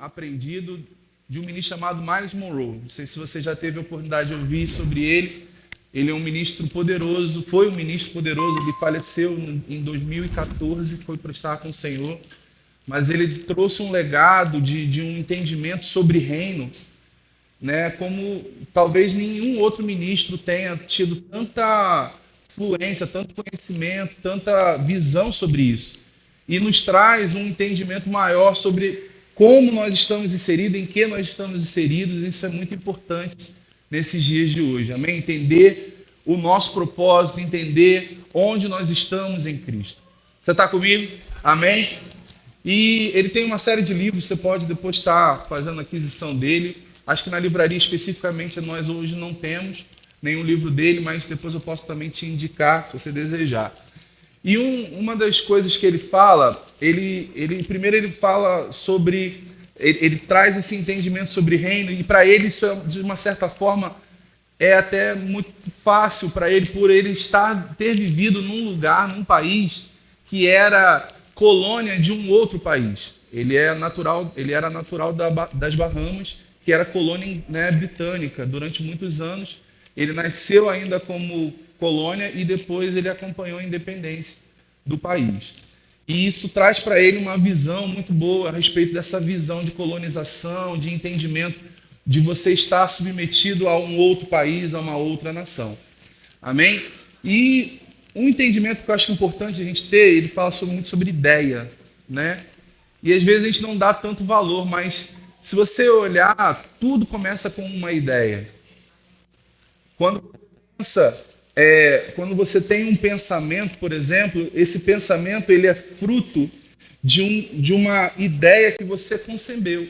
aprendido de um ministro chamado Myles Monroe. Não sei se você já teve a oportunidade de ouvir sobre ele. Ele é um ministro poderoso, foi um ministro poderoso, ele faleceu em 2014, foi para estar com o Senhor, mas ele trouxe um legado de um entendimento sobre reino, né, como talvez nenhum outro ministro tenha tido tanta fluência, tanto conhecimento, tanta visão sobre isso. E nos traz um entendimento maior sobre como nós estamos inseridos, em que nós estamos inseridos. Isso é muito importante nesses dias de hoje, amém? Entender o nosso propósito, entender onde nós estamos em Cristo. Você está comigo? Amém? E ele tem uma série de livros, você pode depois estar fazendo a aquisição dele. Acho que na livraria especificamente nós hoje não temos nenhum livro dele, mas depois eu posso também te indicar, se você desejar. E uma das coisas que ele fala, primeiro ele fala sobre, ele traz esse entendimento sobre reino, e para ele isso, de uma certa forma, é até muito fácil para ele, por ele ter vivido num lugar, num país que era colônia de um outro país. Ele era natural das Bahamas, que era colônia, né, britânica durante muitos anos. Ele nasceu ainda como colônia e depois ele acompanhou a independência do país. E isso traz para ele uma visão muito boa a respeito dessa visão de colonização, de entendimento de você estar submetido a um outro país, a uma outra nação. Amém? E um entendimento que eu acho importante a gente ter, ele fala muito sobre ideia, né? E às vezes a gente não dá tanto valor, mas se você olhar, tudo começa com uma ideia. Quando você tem um pensamento, por exemplo, esse pensamento ele é fruto de uma ideia que você concebeu.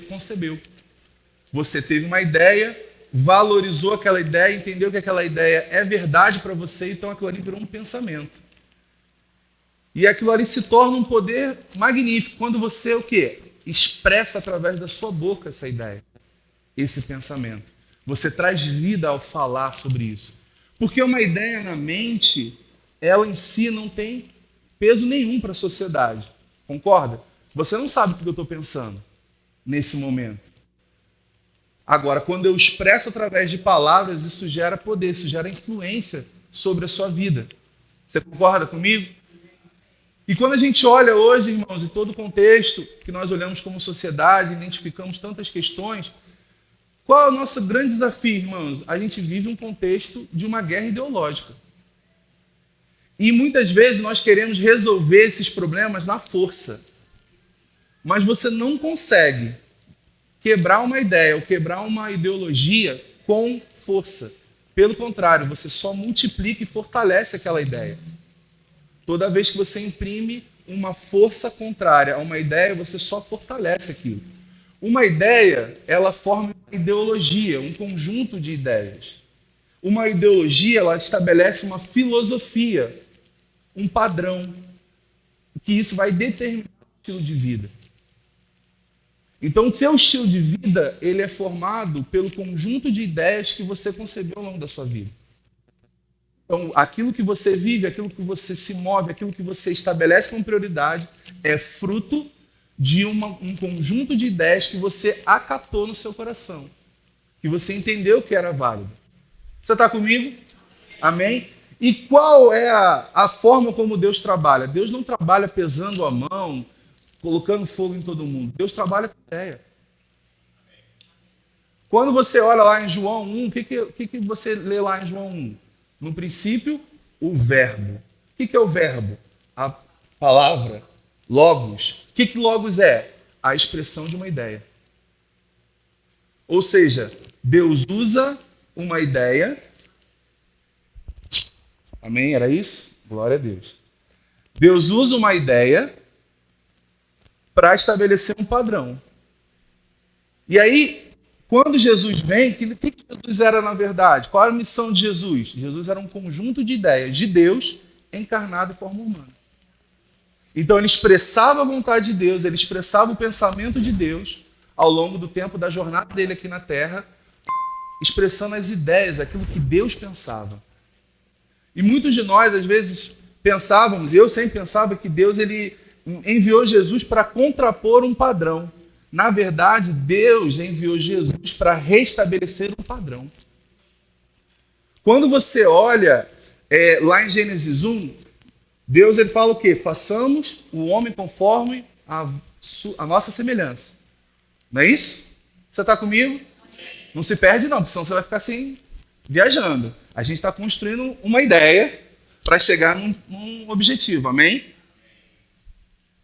Você teve uma ideia, valorizou aquela ideia, entendeu que aquela ideia é verdade para você, então aquilo ali virou um pensamento. E aquilo ali se torna um poder magnífico quando você o quê? Expressa através da sua boca essa ideia, esse pensamento. Você traz vida ao falar sobre isso. Porque uma ideia na mente, ela em si não tem peso nenhum para a sociedade. Concorda? Você não sabe o que eu estou pensando nesse momento. Agora, quando eu expresso através de palavras, isso gera poder, isso gera influência sobre a sua vida. Você concorda comigo? E quando a gente olha hoje, irmãos, em todo o contexto que nós olhamos como sociedade, identificamos tantas questões, qual é o nosso grande desafio, irmãos? A gente vive um contexto de uma guerra ideológica. E muitas vezes nós queremos resolver esses problemas na força. Mas você não consegue quebrar uma ideia ou quebrar uma ideologia com força. Pelo contrário, você só multiplica e fortalece aquela ideia. Toda vez que você imprime uma força contrária a uma ideia, você só fortalece aquilo. Uma ideia, ela forma uma ideologia, um conjunto de ideias. Uma ideologia, ela estabelece uma filosofia, um padrão, que isso vai determinar o estilo de vida. Então, o seu estilo de vida, ele é formado pelo conjunto de ideias que você concebeu ao longo da sua vida. Então, aquilo que você vive, aquilo que você se move, aquilo que você estabelece como prioridade, é fruto de um conjunto de ideias que você acatou no seu coração, que você entendeu que era válido. Você está comigo? Amém? E qual é a forma como Deus trabalha? Deus não trabalha pesando a mão, colocando fogo em todo mundo. Deus trabalha com ideia. Quando você olha lá em João 1, o que você lê lá em João 1? No princípio, o verbo. O que é o verbo? A palavra, logos. O que logos é? A expressão de uma ideia. Ou seja, Deus usa uma ideia. Amém? Era isso? Glória a Deus. Deus usa uma ideia para estabelecer um padrão. E aí, quando Jesus vem, o que Jesus era na verdade? Qual era a missão de Jesus? Jesus era um conjunto de ideias de Deus encarnado em forma humana. Então ele expressava a vontade de Deus, ele expressava o pensamento de Deus ao longo do tempo da jornada dele aqui na Terra, expressando as ideias, aquilo que Deus pensava. E muitos de nós, às vezes, pensávamos, e eu sempre pensava que Deus ele enviou Jesus para contrapor um padrão. Na verdade, Deus enviou Jesus para restabelecer um padrão. Quando você olha lá em Gênesis 1, Deus ele fala o quê? Façamos o homem conforme a nossa semelhança. Não é isso? Você está comigo? Não se perde não, porque senão você vai ficar assim, viajando. A gente está construindo uma ideia para chegar num objetivo, amém?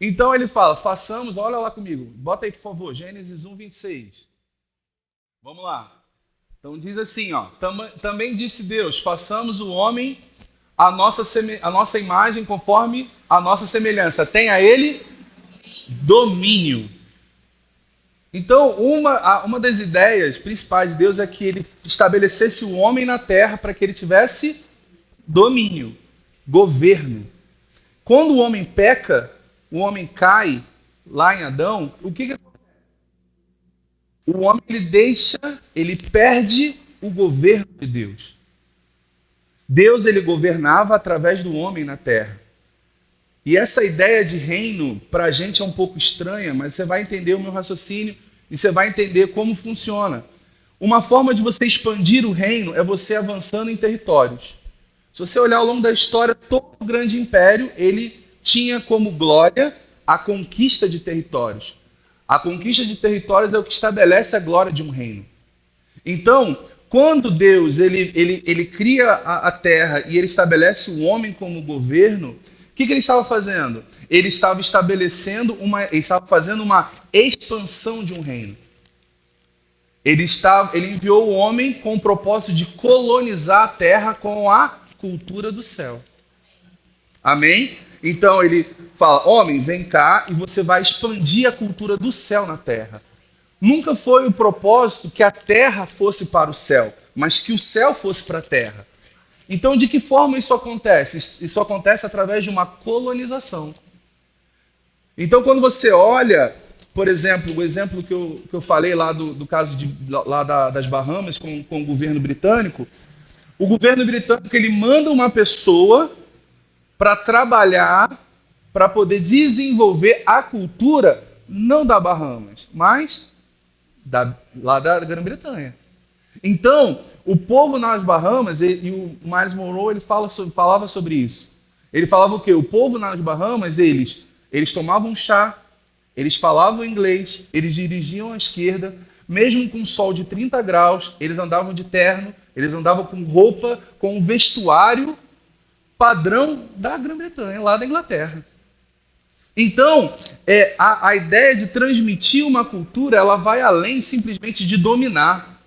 Então ele fala, façamos, olha lá comigo, bota aí por favor, Gênesis 1, 26. Vamos lá. Então diz assim, ó, também disse Deus, façamos o homem a nossa imagem conforme a nossa semelhança. Tenha ele domínio. Então, uma das ideias principais de Deus é que ele estabelecesse o homem na terra para que ele tivesse domínio, governo. Quando o homem peca, o homem cai lá em Adão, o que acontece? O homem ele perde o governo de Deus. Deus ele governava através do homem na terra. E essa ideia de reino, para a gente é um pouco estranha, mas você vai entender o meu raciocínio e você vai entender como funciona. Uma forma de você expandir o reino é você avançando em territórios. Se você olhar ao longo da história, todo grande império, ele tinha como glória a conquista de territórios. A conquista de territórios é o que estabelece a glória de um reino. Então, quando Deus ele cria a terra e ele estabelece o homem como governo, o que ele estava fazendo? Ele estava fazendo uma expansão de um reino. Ele enviou o homem com o propósito de colonizar a terra com a cultura do céu. Amém? Então ele fala, homem, vem cá e você vai expandir a cultura do céu na terra. Nunca foi o propósito que a terra fosse para o céu, mas que o céu fosse para a terra. Então, de que forma isso acontece? Isso acontece através de uma colonização. Então, quando você olha, por exemplo, o exemplo que eu falei lá do caso das Bahamas com o governo britânico, o governo britânico ele manda uma pessoa para trabalhar, para poder desenvolver a cultura, não da Bahamas, mas lá da Grã-Bretanha. Então, o povo nas Bahamas, e o Miles Monroe ele falava sobre isso. Ele falava o quê? O povo nas Bahamas, eles tomavam chá, eles falavam inglês, eles dirigiam à esquerda, mesmo com sol de 30 graus, eles andavam de terno, eles andavam com roupa, com um vestuário padrão da Grã-Bretanha, lá da Inglaterra. Então, a ideia de transmitir uma cultura, ela vai além simplesmente de dominar.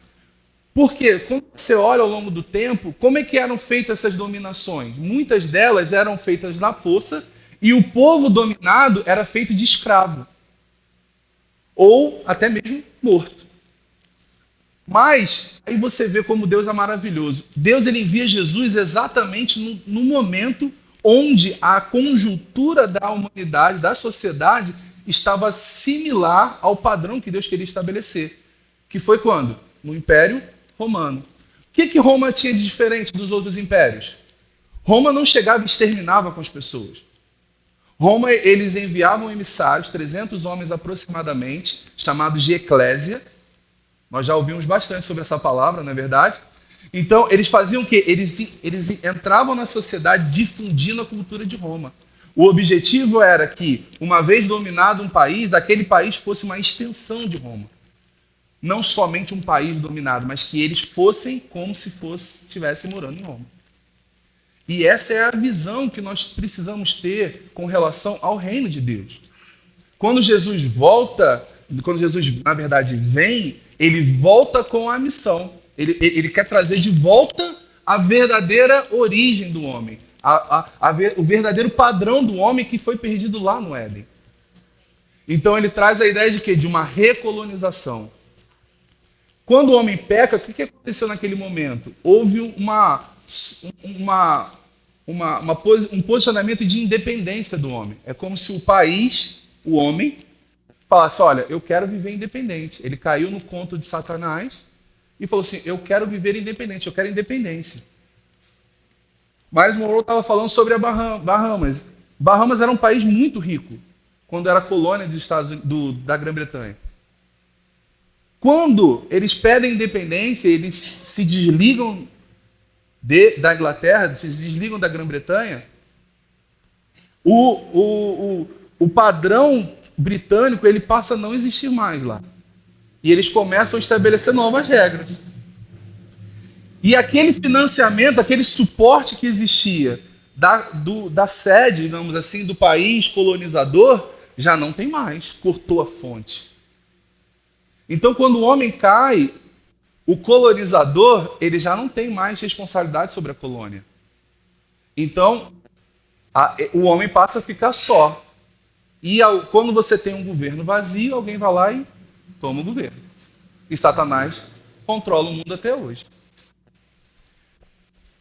Porque, quando você olha ao longo do tempo, como é que eram feitas essas dominações? Muitas delas eram feitas na força e o povo dominado era feito de escravo. Ou até mesmo morto. Mas, aí você vê como Deus é maravilhoso. Deus ele envia Jesus exatamente no momento onde a conjuntura da humanidade, da sociedade, estava similar ao padrão que Deus queria estabelecer. Que foi quando? No Império Romano. O que Roma tinha de diferente dos outros impérios? Roma não chegava e exterminava com as pessoas. Roma, eles enviavam emissários, 300 homens aproximadamente, chamados de eclésia. Nós já ouvimos bastante sobre essa palavra, não é verdade? Então, eles faziam o quê? Eles entravam na sociedade difundindo a cultura de Roma. O objetivo era que, uma vez dominado um país, aquele país fosse uma extensão de Roma. Não somente um país dominado, mas que eles fossem como se estivessem morando em Roma. E essa é a visão que nós precisamos ter com relação ao reino de Deus. Quando Jesus, na verdade, vem, ele volta com a missão. Ele quer trazer de volta a verdadeira origem do homem, o verdadeiro padrão do homem que foi perdido lá no Éden. Então ele traz a ideia de quê? De uma recolonização. Quando o homem peca, o que aconteceu naquele momento? Houve um posicionamento de independência do homem. É como se o homem, falasse, olha, eu quero viver independente. Ele caiu no conto de Satanás e falou assim, eu quero viver independente, eu quero independência. Miles Monroe estava falando sobre a Bahamas. Bahamas era um país muito rico, quando era colônia da Grã-Bretanha. Quando eles pedem independência, eles se desligam da Inglaterra, se desligam da Grã-Bretanha, o padrão britânico ele passa a não existir mais lá. E eles começam a estabelecer novas regras. E aquele financiamento, aquele suporte que existia da sede, digamos assim, do país colonizador, já não tem mais, cortou a fonte. Então, quando o homem cai, o colonizador ele já não tem mais responsabilidade sobre a colônia. Então, o homem passa a ficar só. E quando você tem um governo vazio, alguém vai lá e toma o governo. E Satanás controla o mundo até hoje.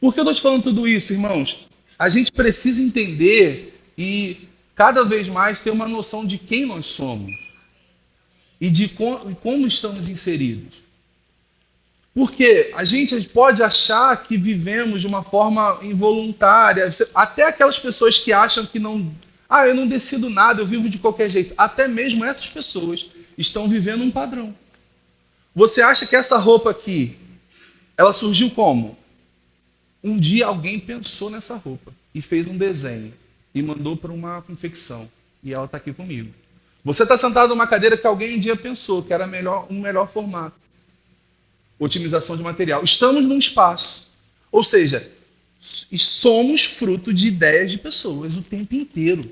Por que eu estou te falando tudo isso, irmãos? A gente precisa entender e cada vez mais ter uma noção de quem nós somos e de como estamos inseridos. Porque a gente pode achar que vivemos de uma forma involuntária, até aquelas pessoas que acham que não... eu não decido nada, eu vivo de qualquer jeito. Até mesmo essas pessoas estão vivendo um padrão. Você acha que essa roupa aqui, ela surgiu como? Um dia alguém pensou nessa roupa e fez um desenho e mandou para uma confecção. E ela está aqui comigo. Você está sentado numa cadeira que alguém um dia pensou que era um melhor formato. Otimização de material. Estamos num espaço. Ou seja, somos fruto de ideias de pessoas o tempo inteiro.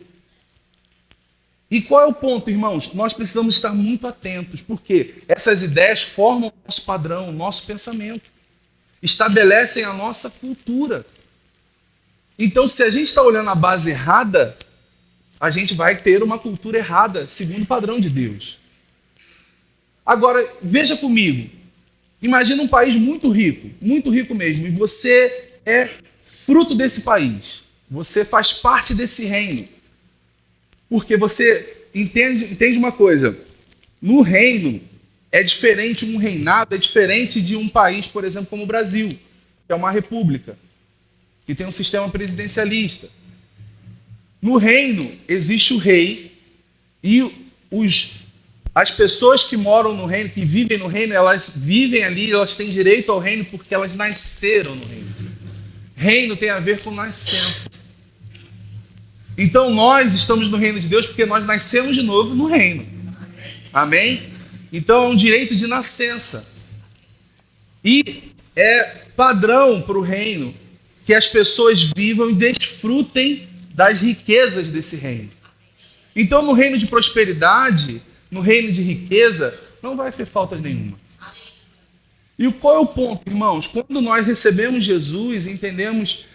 E qual é o ponto, irmãos? Nós precisamos estar muito atentos, porque essas ideias formam o nosso padrão, o nosso pensamento. Estabelecem a nossa cultura. Então, se a gente está olhando a base errada, a gente vai ter uma cultura errada, segundo o padrão de Deus. Agora, veja comigo. Imagina um país muito rico mesmo, e você é fruto desse país. Você faz parte desse reino. Porque você entende uma coisa. No reino, é diferente, um reinado é diferente de um país, por exemplo, como o Brasil, que é uma república, que tem um sistema presidencialista. No reino, existe o rei e as pessoas que moram no reino, que vivem no reino, elas vivem ali, elas têm direito ao reino porque elas nasceram no reino. Reino tem a ver com nascença. Então nós estamos no reino de Deus porque nós nascemos de novo no reino. Amém? Então é um direito de nascença. E é padrão para o reino que as pessoas vivam e desfrutem das riquezas desse reino. Então no reino de prosperidade, no reino de riqueza, não vai ter falta nenhuma. E qual é o ponto, irmãos? Quando nós recebemos Jesus e entendemos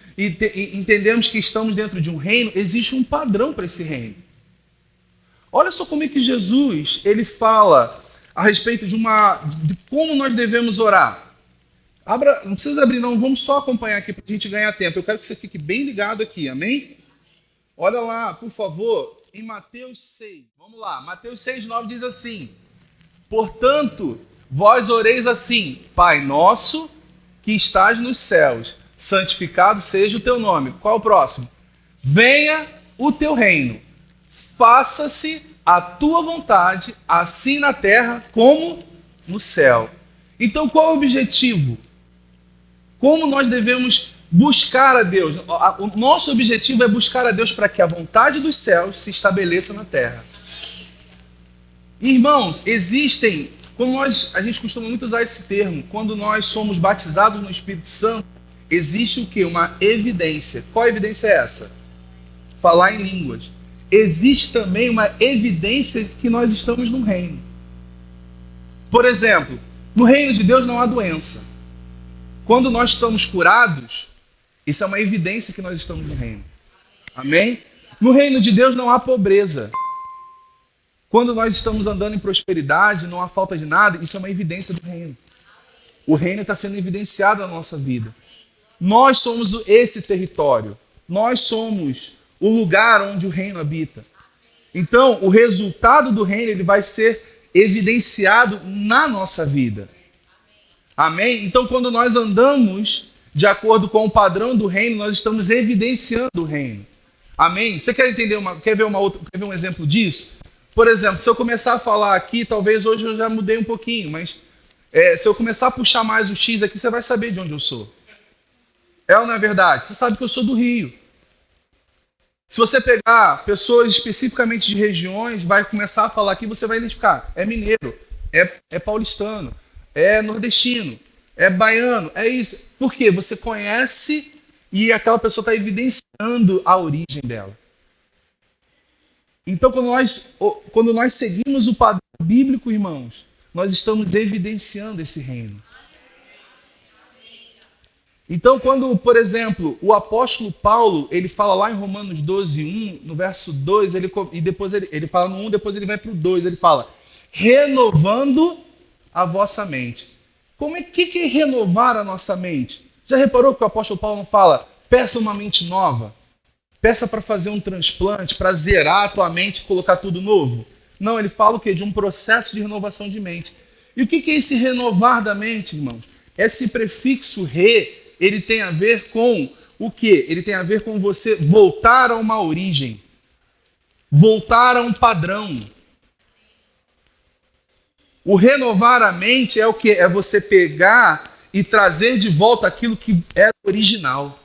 que estamos dentro de um reino, existe um padrão para esse reino. Olha só como é que Jesus ele fala a respeito de como nós devemos orar. Não precisa abrir não, vamos só acompanhar aqui para a gente ganhar tempo. Eu quero que você fique bem ligado aqui, amém? Olha lá, por favor, em Mateus 6. Vamos lá, Mateus 6:9 diz assim: portanto, vós oreis assim: Pai nosso que estás nos céus, santificado seja o teu nome. Qual é o próximo? Venha o teu reino, faça-se a tua vontade, assim na terra como no céu. Então, qual é o objetivo? Como nós devemos buscar a Deus? O nosso objetivo é buscar a Deus para que a vontade dos céus se estabeleça na terra. Irmãos, existem, a gente costuma muito usar esse termo, quando nós somos batizados no Espírito Santo, existe o quê? Uma evidência. Qual evidência é essa? Falar em línguas. Existe também uma evidência que nós estamos no reino. Por exemplo, no reino de Deus não há doença. Quando nós estamos curados, isso é uma evidência que nós estamos no reino. Amém? No reino de Deus não há pobreza. Quando nós estamos andando em prosperidade, não há falta de nada, isso é uma evidência do reino. O reino está sendo evidenciado na nossa vida. Nós somos esse território. Nós somos o lugar onde o reino habita. Então, o resultado do reino ele vai ser evidenciado na nossa vida. Amém? Então, quando nós andamos de acordo com o padrão do reino, nós estamos evidenciando o reino. Amém? Você quer entender quer ver um exemplo disso? Por exemplo, se eu começar a falar aqui, talvez hoje eu já mudei um pouquinho, mas se eu começar a puxar mais o X aqui, você vai saber de onde eu sou. É ou não é verdade? Você sabe que eu sou do Rio. Se você pegar pessoas especificamente de regiões, vai começar a falar aqui, você vai identificar. É mineiro, é paulistano, é nordestino, é baiano, é isso. Por quê? Você conhece e aquela pessoa está evidenciando a origem dela. Então, quando nós seguimos o padrão bíblico, irmãos, nós estamos evidenciando esse reino. Então, quando, por exemplo, o apóstolo Paulo, ele fala lá em Romanos 12, 1, no verso 2, e depois ele fala no 1, depois ele vai para o 2, ele fala, renovando a vossa mente. Como é que é renovar a nossa mente? Já reparou que o apóstolo Paulo não fala, peça uma mente nova? Peça para fazer um transplante, para zerar a tua mente e colocar tudo novo? Não, ele fala o quê? De um processo de renovação de mente. E o que é esse renovar da mente, irmãos? Esse prefixo re, ele tem a ver com o quê? Ele tem a ver com você voltar a uma origem, voltar a um padrão. O renovar a mente é o quê? É você pegar e trazer de volta aquilo que era original.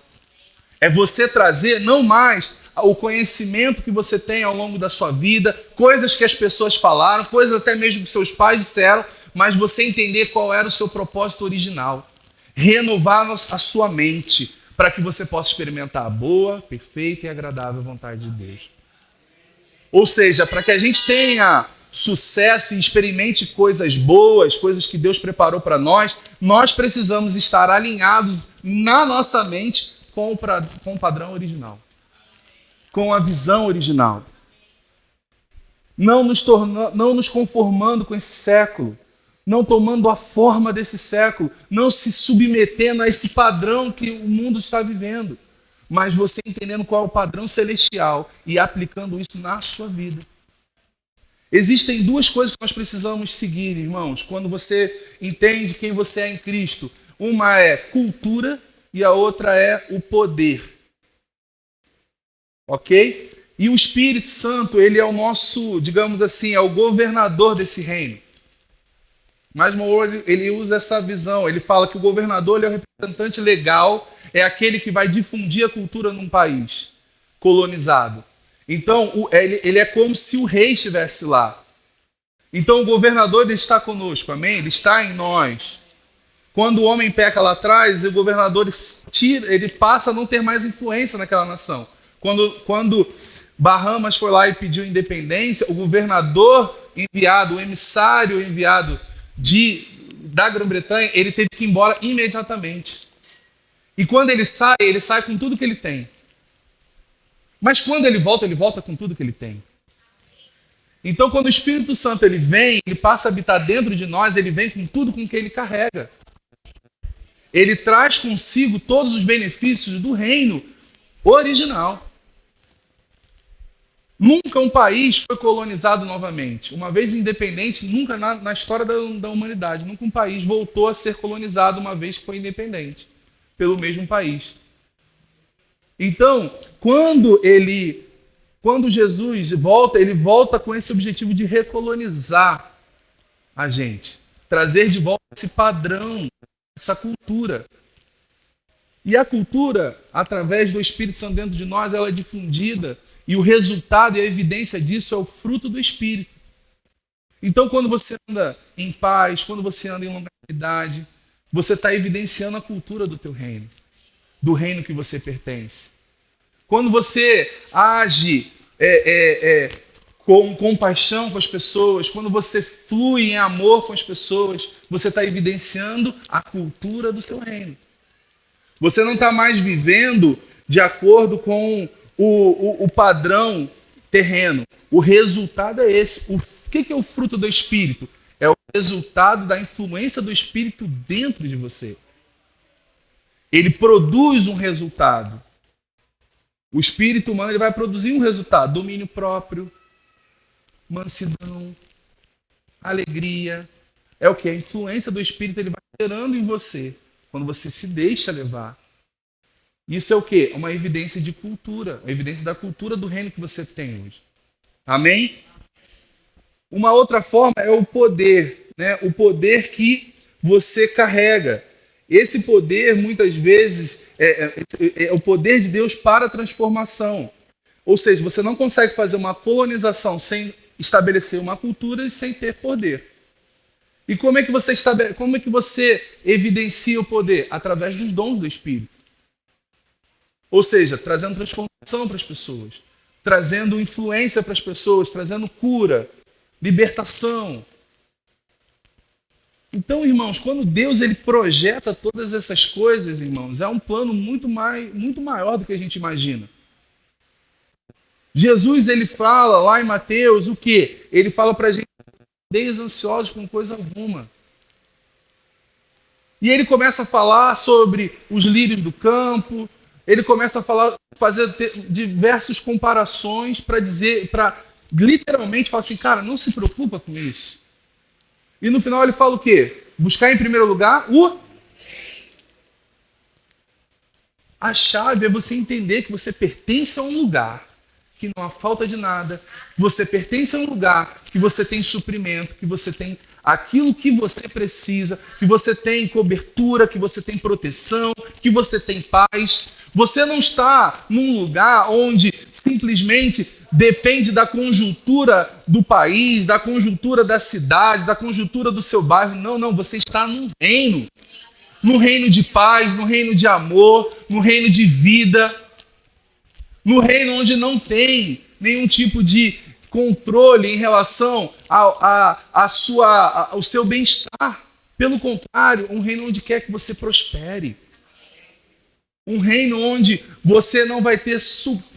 É você trazer não mais o conhecimento que você tem ao longo da sua vida, coisas que as pessoas falaram, coisas até mesmo que seus pais disseram, mas você entender qual era o seu propósito original. Renovar a sua mente para que você possa experimentar a boa, perfeita e agradável vontade de Deus. Ou seja, para que a gente tenha sucesso e experimente coisas boas, coisas que Deus preparou para nós, nós precisamos estar alinhados na nossa mente com o padrão original, com a visão original. Não nos conformando com esse século, não tomando a forma desse século, não se submetendo a esse padrão que o mundo está vivendo, mas você entendendo qual é o padrão celestial e aplicando isso na sua vida. Existem duas coisas que nós precisamos seguir, irmãos, quando você entende quem você é em Cristo. Uma é cultura e a outra é o poder. Ok? E o Espírito Santo, ele é o nosso, digamos assim, é o governador desse reino. Mas ele usa essa visão, ele fala que o governador ele é o representante legal, é aquele que vai difundir a cultura num país colonizado. Então, ele é como se o rei estivesse lá. Então, o governador ele está conosco, amém? Ele está em nós. Quando o homem peca lá atrás, o governador ele passa a não ter mais influência naquela nação. Quando Bahamas foi lá e pediu independência, o governador enviado, o emissário enviado da Grã-Bretanha, ele teve que ir embora imediatamente. E quando ele sai com tudo que ele tem. Mas quando ele volta com tudo que ele tem. Então, quando o Espírito Santo ele vem, ele passa a habitar dentro de nós, ele vem com tudo com que ele carrega. Ele traz consigo todos os benefícios do reino original. Nunca um país foi colonizado novamente. Uma vez independente, nunca na história da humanidade, nunca um país voltou a ser colonizado uma vez que foi independente pelo mesmo país. Então, quando Jesus volta, ele volta com esse objetivo de recolonizar a gente, trazer de volta esse padrão, essa cultura. E a cultura, através do Espírito Santo dentro de nós, ela é difundida e o resultado e a evidência disso é o fruto do Espírito. Então, quando você anda em paz, quando você anda em longanimidade, você está evidenciando a cultura do teu reino, do reino que você pertence. Quando você age com compaixão com as pessoas, quando você flui em amor com as pessoas, você está evidenciando a cultura do seu reino. Você não está mais vivendo de acordo com o padrão terreno. O resultado é esse. O que é o fruto do Espírito? É o resultado da influência do Espírito dentro de você. Ele produz um resultado. O espírito humano ele vai produzir um resultado: domínio próprio, mansidão, alegria. É o que? A influência do Espírito ele vai gerando em você quando você se deixa levar. Isso é o quê? Uma evidência de cultura, uma evidência da cultura do reino que você tem hoje. Amém? Uma outra forma é o poder, né? O poder que você carrega. Esse poder, muitas vezes, é o poder de Deus para a transformação. Ou seja, você não consegue fazer uma colonização sem estabelecer uma cultura e sem ter poder. E como é que você evidencia o poder? Através dos dons do Espírito. Ou seja, trazendo transformação para as pessoas, trazendo influência para as pessoas, trazendo cura, libertação. Então, irmãos, quando Deus ele projeta todas essas coisas, irmãos, é um plano muito maior do que a gente imagina. Jesus ele fala lá em Mateus o quê? Ele fala para a gente: deis ansiosos com coisa alguma. E ele começa a falar sobre os lírios do campo, ele começa a fazer diversas comparações para literalmente falar assim, cara, não se preocupa com isso. E no final ele fala o quê? Buscar em primeiro lugar a chave é você entender que você pertence a um lugar que não há falta de nada, que você pertence a um lugar que você tem suprimento, que você tem aquilo que você precisa, que você tem cobertura, que você tem proteção, que você tem paz. Você não está num lugar onde simplesmente depende da conjuntura do país, da conjuntura da cidade, da conjuntura do seu bairro. Não, você está num reino. No reino de paz, no reino de amor, no reino de vida, no reino onde não tem nenhum tipo de controle em relação ao seu bem-estar. Pelo contrário, um reino onde quer que você prospere. Um reino onde você não vai ter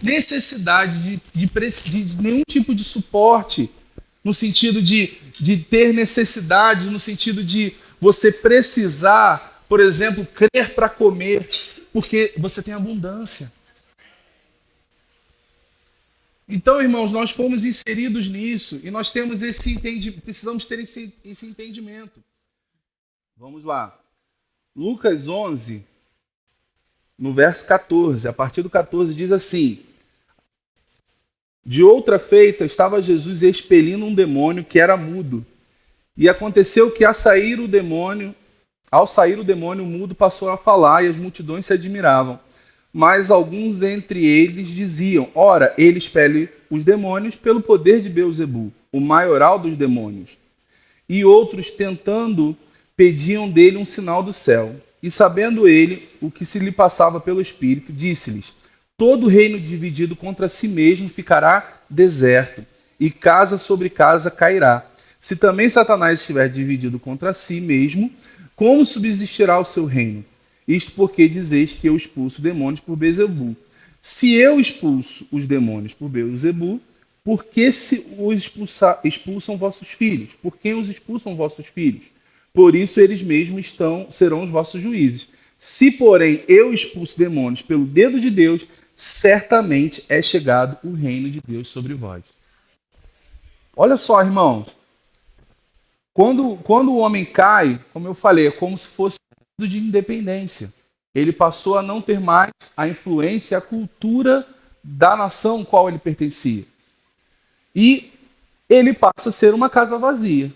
necessidade de nenhum tipo de suporte, no sentido de ter necessidade, no sentido de você precisar, por exemplo, crer para comer, porque você tem abundância. Então, irmãos, nós fomos inseridos nisso e nós temos precisamos ter esse entendimento. Vamos lá. Lucas 11, no verso 14, a partir do 14 diz assim: de outra feita estava Jesus expelindo um demônio que era mudo. E aconteceu que ao sair o demônio, o mudo passou a falar e as multidões se admiravam. Mas alguns entre eles diziam: ora, ele expele os demônios pelo poder de Beelzebu, o maioral dos demônios. E outros, tentando, pediam dele um sinal do céu. E sabendo ele o que se lhe passava pelo Espírito, disse-lhes: todo reino dividido contra si mesmo ficará deserto, e casa sobre casa cairá. Se também Satanás estiver dividido contra si mesmo, como subsistirá o seu reino? Isto porque dizeis que eu expulso demônios por Beelzebu. Se eu expulso os demônios por Beelzebu, por que se os expulsam vossos filhos? Por quem os expulsam vossos filhos? Por isso eles mesmos serão os vossos juízes. Se, porém, eu expulso demônios pelo dedo de Deus, certamente é chegado o reino de Deus sobre vós. Olha só, irmãos. Quando o homem cai, como eu falei, é como se fosse um de independência. Ele passou a não ter mais a influência, a cultura da nação qual ele pertencia. E ele passa a ser uma casa vazia.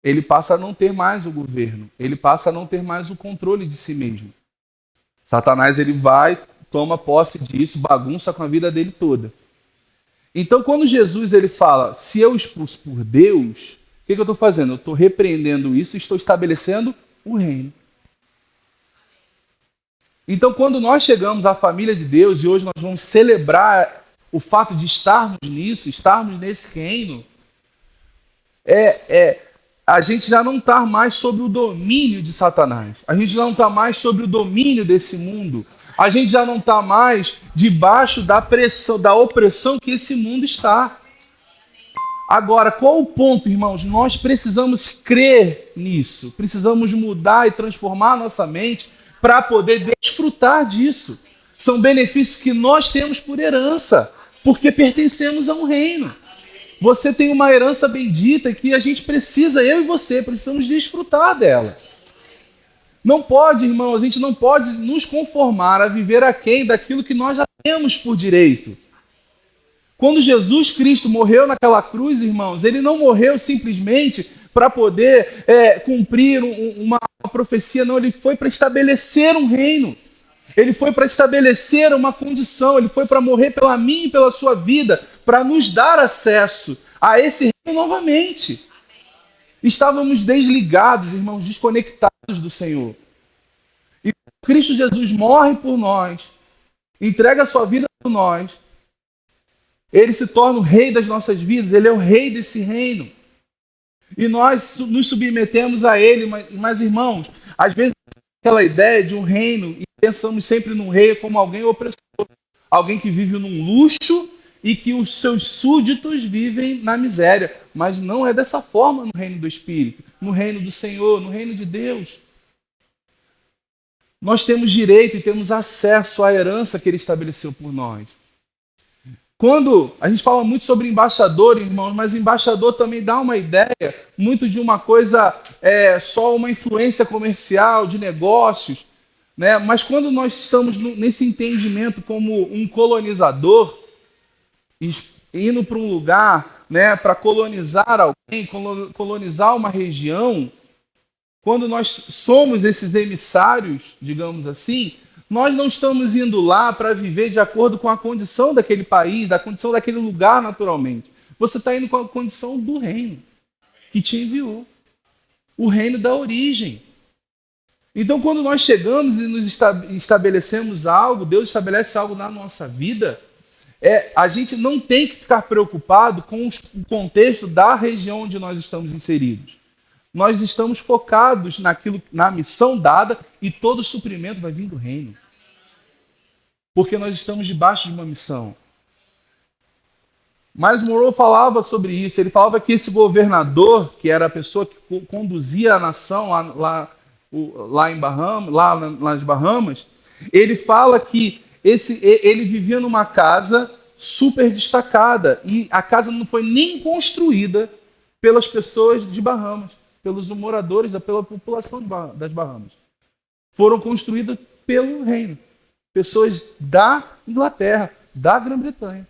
Ele passa a não ter mais o governo. Ele passa a não ter mais o controle de si mesmo. Satanás ele vai, toma posse disso, bagunça com a vida dele toda. Então, quando Jesus ele fala, se eu expulso por Deus, o que eu estou fazendo? Eu estou repreendendo isso e estou estabelecendo o reino. Então, quando nós chegamos à família de Deus, e hoje nós vamos celebrar o fato de estarmos nisso, estarmos nesse reino, a gente já não está mais sob o domínio de Satanás. A gente já não está mais sob o domínio desse mundo. A gente já não está mais debaixo da pressão, da opressão que esse mundo está. Agora, qual o ponto, irmãos? Nós precisamos crer nisso. Precisamos mudar e transformar a nossa mente para poder desfrutar disso. São benefícios que nós temos por herança, porque pertencemos a um reino. Você tem uma herança bendita que a gente precisa, eu e você, precisamos desfrutar dela. Não pode, irmão, a gente não pode nos conformar a viver aquém daquilo que nós já temos por direito. Quando Jesus Cristo morreu naquela cruz, irmãos, ele não morreu simplesmente para poder cumprir uma profecia, não, ele foi para estabelecer um reino. Ele foi para estabelecer uma condição, ele foi para morrer pela minha e pela sua vida, para nos dar acesso a esse reino novamente. Estávamos desligados, irmãos, desconectados do Senhor. E Cristo Jesus morre por nós, entrega a sua vida por nós. Ele se torna o rei das nossas vidas, ele é o rei desse reino. E nós nos submetemos a ele, mas irmãos, às vezes aquela ideia de um reino, e pensamos sempre num rei como alguém opressor, alguém que vive num luxo e que os seus súditos vivem na miséria. Mas não é dessa forma no reino do Espírito, no reino do Senhor, no reino de Deus. Nós temos direito e temos acesso à herança que ele estabeleceu por nós. Quando a gente fala muito sobre embaixador, irmãos, mas embaixador também dá uma ideia muito de uma coisa, só uma influência comercial, de negócios, né? Mas quando nós estamos nesse entendimento como um colonizador, indo para um lugar, né, para colonizar alguém, colonizar uma região, quando nós somos esses emissários, digamos assim, nós não estamos indo lá para viver de acordo com a condição daquele país, da condição daquele lugar naturalmente. Você está indo com a condição do reino que te enviou. O reino da origem. Então, quando nós chegamos e nos estabelecemos algo, Deus estabelece algo na nossa vida, a gente não tem que ficar preocupado com o contexto da região onde nós estamos inseridos. Nós estamos focados na missão dada e todo o suprimento vai vir do reino. Porque nós estamos debaixo de uma missão. Miles Monroe falava sobre isso. Ele falava que esse governador, que era a pessoa que conduzia a nação lá nas Bahamas, ele fala que ele vivia numa casa super destacada e a casa não foi nem construída pelas pessoas de Bahamas, pelos moradores, pela população das Bahamas. Foram construídas pelo reino. Pessoas da Inglaterra, da Grã-Bretanha.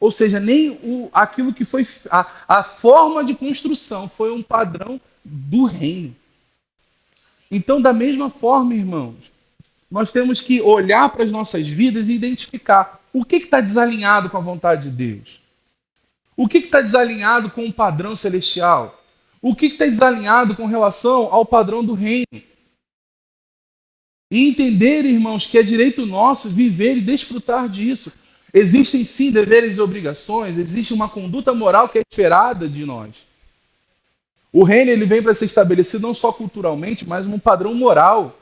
Ou seja, nem aquilo que foi a forma de construção foi um padrão do reino. Então, da mesma forma, irmãos, nós temos que olhar para as nossas vidas e identificar o que está desalinhado com a vontade de Deus. O que está desalinhado com o padrão celestial. O que está desalinhado com relação ao padrão do reino? E entender, irmãos, que é direito nosso viver e desfrutar disso. Existem sim deveres e obrigações, existe uma conduta moral que é esperada de nós. O reino ele vem para ser estabelecido não só culturalmente, mas um padrão moral.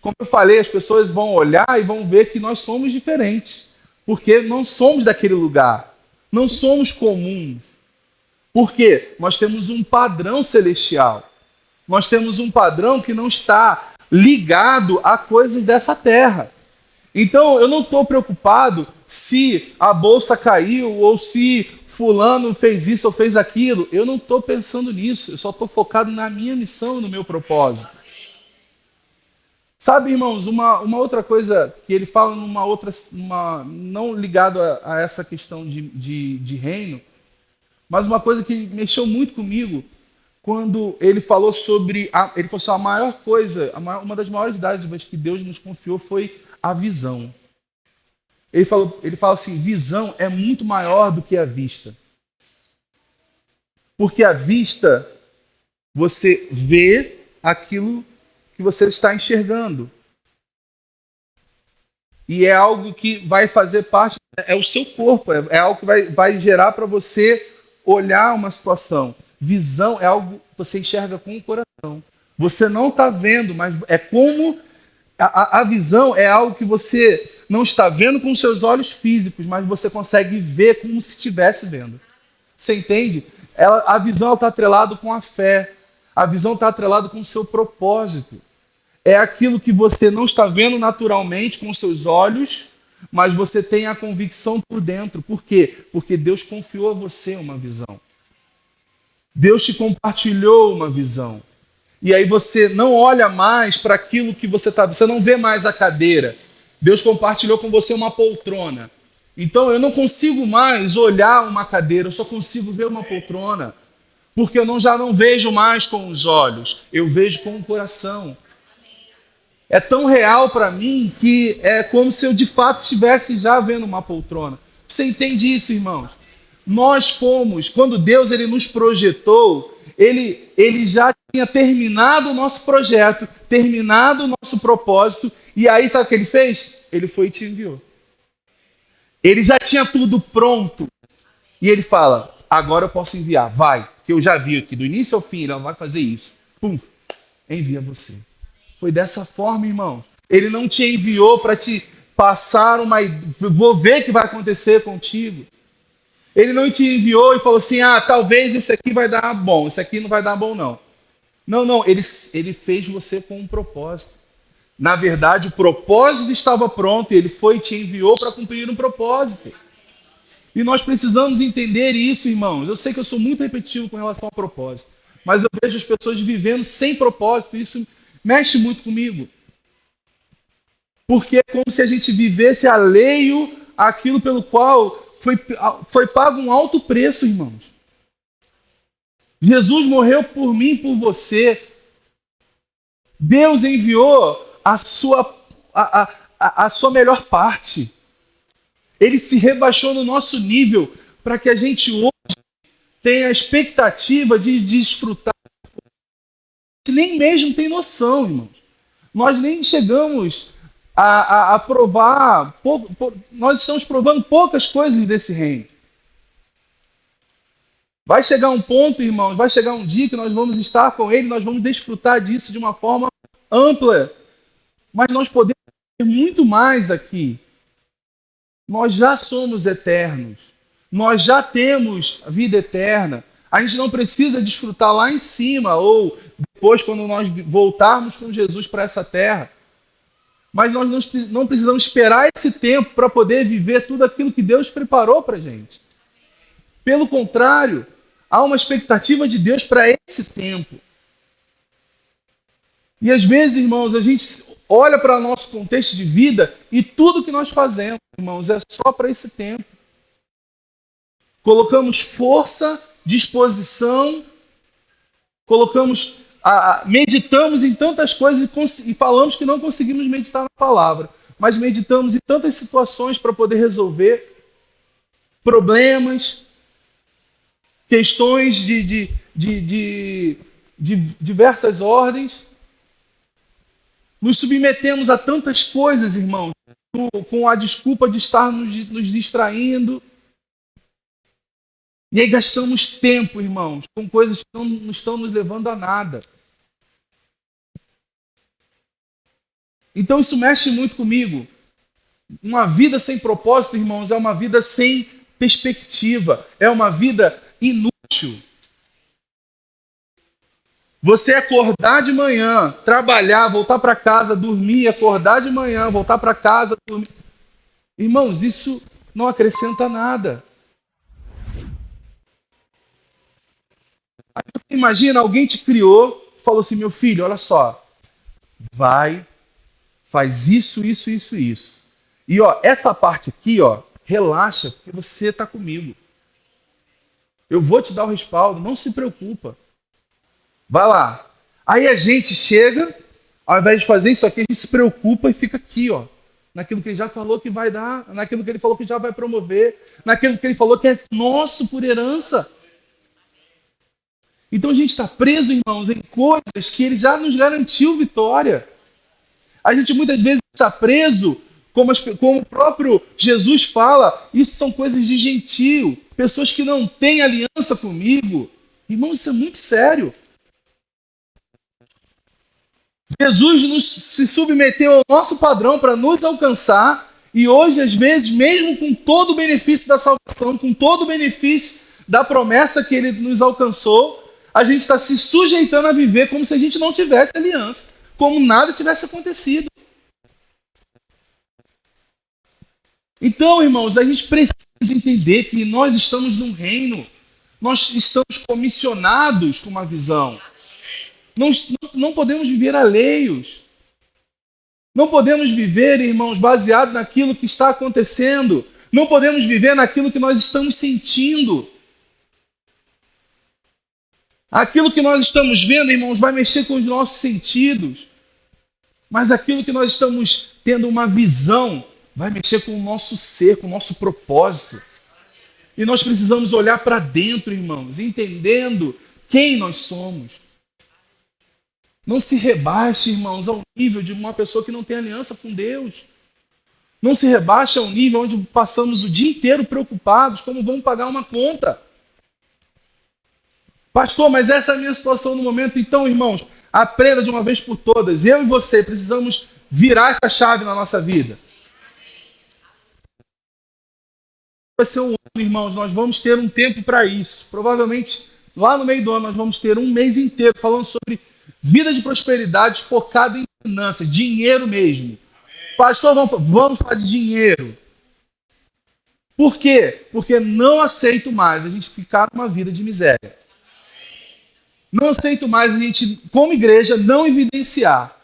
Como eu falei, as pessoas vão olhar e vão ver que nós somos diferentes, porque não somos daquele lugar, não somos comuns. Por quê? Nós temos um padrão celestial. Nós temos um padrão que não está ligado a coisas dessa terra. Então, eu não estou preocupado se a bolsa caiu ou se fulano fez isso ou fez aquilo. Eu não estou pensando nisso. Eu só estou focado na minha missão e no meu propósito. Sabe, irmãos, uma outra coisa que ele fala não ligado a essa questão de reino, mas uma coisa que mexeu muito comigo quando ele falou sobre a maior coisa, uma das maiores dádivas que Deus nos confiou foi a visão. Ele fala assim, visão é muito maior do que a vista. Porque a vista, você vê aquilo que você está enxergando. E é algo que vai fazer parte, é o seu corpo, é algo que vai gerar para você olhar uma situação. Visão é algo que você enxerga com o coração. Você não está vendo, mas é como... A visão é algo que você não está vendo com os seus olhos físicos, mas você consegue ver como se estivesse vendo. Você entende? A visão está atrelada com a fé. A visão está atrelada com o seu propósito. É aquilo que você não está vendo naturalmente com os seus olhos, mas você tem a convicção por dentro. Por quê? Porque Deus confiou a você uma visão. Deus te compartilhou uma visão. E aí você não olha mais para aquilo que você está... Você não vê mais a cadeira. Deus compartilhou com você uma poltrona. Então eu não consigo mais olhar uma cadeira, eu só consigo ver uma poltrona. Porque eu já não vejo mais com os olhos, eu vejo com o coração. É tão real para mim que é como se eu de fato estivesse já vendo uma poltrona. Você entende isso, irmãos? Nós fomos, quando Deus ele nos projetou, ele já tinha terminado o nosso projeto, terminado o nosso propósito, e aí sabe o que ele fez? Ele foi e te enviou. Ele já tinha tudo pronto. E ele fala, agora eu posso enviar, vai, que eu já vi aqui, do início ao fim, ele vai fazer isso. Pum, envia você. Foi dessa forma, irmão. Ele não te enviou para te passar uma... Vou ver o que vai acontecer contigo. Ele não te enviou e falou assim, talvez esse aqui vai dar bom, esse aqui não vai dar bom, não. Não, ele fez você com um propósito. Na verdade, o propósito estava pronto e ele foi e te enviou para cumprir um propósito. E nós precisamos entender isso, irmãos. Eu sei que eu sou muito repetitivo com relação ao propósito, mas eu vejo as pessoas vivendo sem propósito, e isso mexe muito comigo. Porque é como se a gente vivesse alheio àquilo pelo qual foi pago um alto preço, irmãos. Jesus morreu por mim e por você. Deus enviou a sua melhor parte. Ele se rebaixou no nosso nível para que a gente hoje tenha a expectativa de desfrutar. A gente nem mesmo tem noção, irmãos. Nós nem chegamos a provar, nós estamos provando poucas coisas desse reino. Vai chegar um ponto, irmãos, vai chegar um dia que nós vamos estar com ele, nós vamos desfrutar disso de uma forma ampla. Mas nós podemos ter muito mais aqui. Nós já somos eternos. Nós já temos a vida eterna. A gente não precisa desfrutar lá em cima ou depois quando nós voltarmos com Jesus para essa terra. Mas nós não precisamos esperar esse tempo para poder viver tudo aquilo que Deus preparou para a gente. Pelo contrário, há uma expectativa de Deus para esse tempo. E às vezes, irmãos, a gente olha para o nosso contexto de vida e tudo que nós fazemos, irmãos, é só para esse tempo. Colocamos força, disposição, meditamos em tantas coisas e falamos que não conseguimos meditar na palavra, mas meditamos em tantas situações para poder resolver problemas, questões de diversas ordens. Nos submetemos a tantas coisas, irmãos, com a desculpa de estar nos distraindo. E aí gastamos tempo, irmãos, com coisas que não estão nos levando a nada. Então isso mexe muito comigo. Uma vida sem propósito, irmãos, é uma vida sem perspectiva. É uma vida inútil. Você acordar de manhã, trabalhar, voltar para casa, dormir, acordar de manhã, voltar para casa, dormir. Irmãos, isso não acrescenta nada. Aí você imagina, alguém te criou, falou assim, meu filho, olha só, vai, faz isso. E essa parte aqui, relaxa, porque você está comigo. Eu vou te dar o respaldo, não se preocupa. Vai lá. Aí a gente chega, ao invés de fazer isso aqui, a gente se preocupa e fica aqui, naquilo que ele já falou que vai dar, naquilo que ele falou que já vai promover, naquilo que ele falou que é nosso por herança. Então a gente está preso, irmãos, em coisas que ele já nos garantiu vitória. A gente muitas vezes está preso, como o próprio Jesus fala, isso são coisas de gentio, pessoas que não têm aliança comigo. Irmãos, isso é muito sério. Jesus se submeteu ao nosso padrão para nos alcançar e hoje, às vezes, mesmo com todo o benefício da salvação, com todo o benefício da promessa que ele nos alcançou, a gente está se sujeitando a viver como se a gente não tivesse aliança, como nada tivesse acontecido. Então, irmãos, a gente precisa entender que nós estamos num reino, nós estamos comissionados com uma visão. Não podemos viver alheios. Não podemos viver, irmãos, baseado naquilo que está acontecendo. Não podemos viver naquilo que nós estamos sentindo. Aquilo que nós estamos vendo, irmãos, vai mexer com os nossos sentidos. Mas aquilo que nós estamos tendo uma visão vai mexer com o nosso ser, com o nosso propósito. E nós precisamos olhar para dentro, irmãos, entendendo quem nós somos. Não se rebaixe, irmãos, ao nível de uma pessoa que não tem aliança com Deus. Não se rebaixe ao nível onde passamos o dia inteiro preocupados como vamos pagar uma conta. Pastor, mas essa é a minha situação no momento. Então, irmãos, aprenda de uma vez por todas. Eu e você precisamos virar essa chave na nossa vida. Vai ser um ano, irmãos, nós vamos ter um tempo para isso. Provavelmente, lá no meio do ano, nós vamos ter um mês inteiro falando sobre vida de prosperidade focada em finanças, dinheiro mesmo. Pastor, vamos falar de dinheiro. Por quê? Porque não aceito mais a gente ficar numa vida de miséria. Não aceito mais a gente, como igreja, não evidenciar